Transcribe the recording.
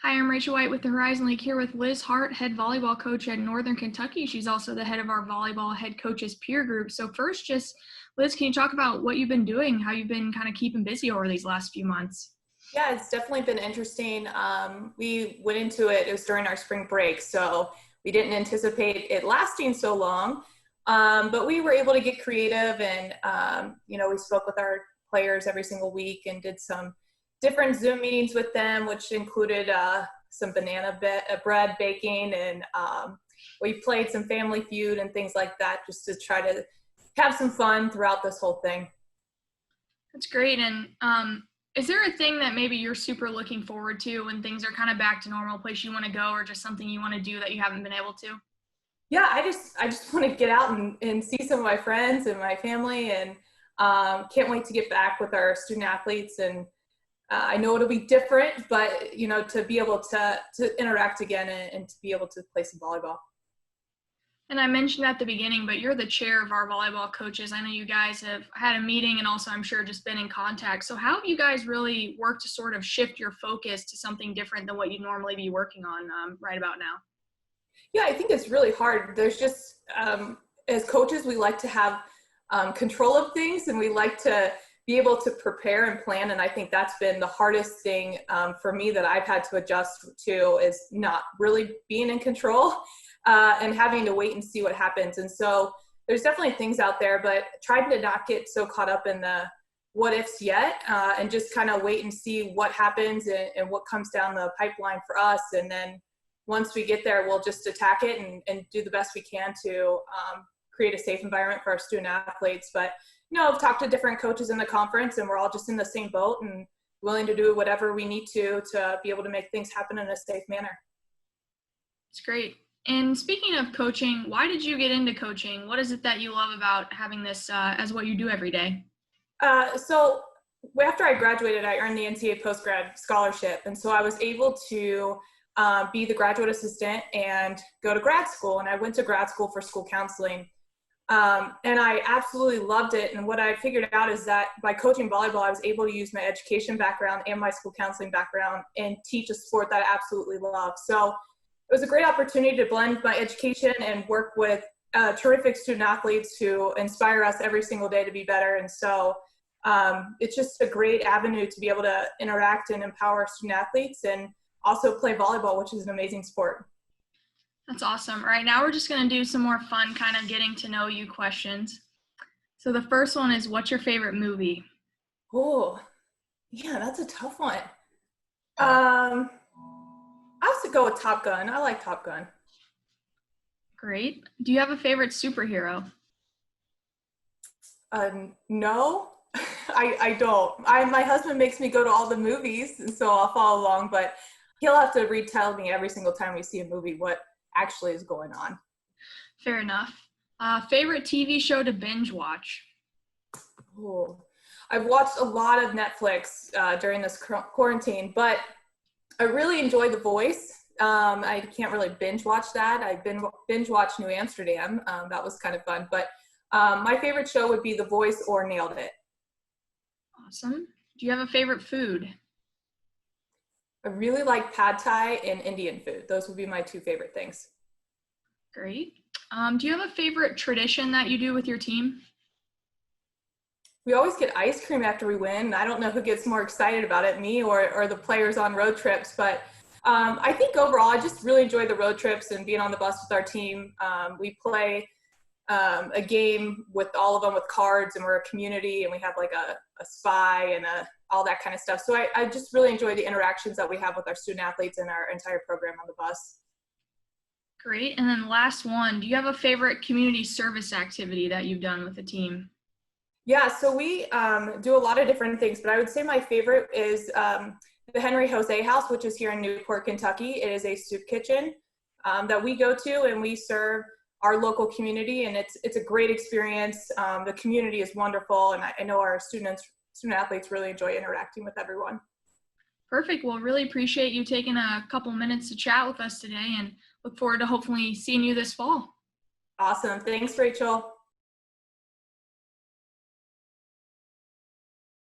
Hi, I'm Rachel White with the Horizon League here with Liz Hart, head volleyball coach at Northern Kentucky. She's also the head of our volleyball head coaches peer group. So first, Liz, can you talk about what you've been doing, how you've been kind of keeping busy over these last few months? Yeah, it's definitely been interesting. We went into it was during our spring break, so we didn't anticipate it lasting so long. But we were able to get creative and, we spoke with our players every single week and did some different Zoom meetings with them, which included some bread baking, and we played some Family Feud and things like that just to try to have some fun throughout this whole thing. That's great. And is there a thing that maybe you're super looking forward to when things are kind of back to normal, place you want to go, or just something you want to do that you haven't been able to? Yeah, I just want to get out and see some of my friends and my family, and can't wait to get back with our student athletes. And I know it'll be different, but to be able to interact again and to be able to play some volleyball. And I mentioned at the beginning, but you're the chair of our volleyball coaches. I know you guys have had a meeting and also I'm sure just been in contact. So how have you guys really worked to sort of shift your focus to something different than what you'd normally be working on right about now? Yeah, I think it's really hard. There's just, as coaches, we like to have control of things, and we like to be able to prepare and plan. And I think that's been the hardest thing for me that I've had to adjust to, is not really being in control and having to wait and see what happens. And so there's definitely things out there, but trying to not get so caught up in the what ifs yet, and just kind of wait and see what happens and what comes down the pipeline for us. And then once we get there, we'll just attack it and do the best we can to create a safe environment for our student athletes. But I've talked to different coaches in the conference, and we're all just in the same boat and willing to do whatever we need to be able to make things happen in a safe manner. It's great. And speaking of coaching, why did you get into coaching? What is it that you love about having this as what you do every day? So after I graduated, I earned the NCAA postgrad scholarship. And so I was able to be the graduate assistant and go to grad school. And I went to grad school for school counseling. And I absolutely loved it. And what I figured out is that by coaching volleyball, I was able to use my education background and my school counseling background and teach a sport that I absolutely love. So it was a great opportunity to blend my education and work with terrific student athletes who inspire us every single day to be better. And so it's just a great avenue to be able to interact and empower student athletes and also play volleyball, which is an amazing sport. That's awesome. All right, now we're just going to do some more fun kind of getting to know you questions. So the first one is, what's your favorite movie? Oh, yeah, that's a tough one. I have to go with Top Gun. I like Top Gun. Great. Do you have a favorite superhero? No, I don't. My husband makes me go to all the movies, and so I'll follow along, but he'll have to retell me every single time we see a movie what actually is going on. Fair enough. Favorite TV show to binge watch? Oh, I've watched a lot of Netflix during this quarantine, but I really enjoy The Voice. I can't really binge watch that. I've binge watched New Amsterdam. That was kind of fun, but my favorite show would be The Voice or Nailed It. Awesome. Do you have a favorite food? I really like pad thai and Indian food. Those would be my two favorite things. Great. Do you have a favorite tradition that you do with your team? We always get ice cream after we win. I don't know who gets more excited about it, me or the players on road trips. But I think overall, I just really enjoy the road trips and being on the bus with our team. We play a game with all of them with cards, and we're a community, and we have like a spy and all that kind of stuff. So I just really enjoy the interactions that we have with our student athletes and our entire program on the bus. Great. And then last one, do you have a favorite community service activity that you've done with the team? Yeah, so we do a lot of different things, but I would say my favorite is the Henry Jose House, which is here in Newport, Kentucky. It is a soup kitchen that we go to, and we serve our local community, and it's a great experience. The community is wonderful, and I know our student athletes really enjoy interacting with everyone. Perfect. Well, really appreciate you taking a couple minutes to chat with us today, and look forward to hopefully seeing you this fall. Awesome. Thanks, Rachel.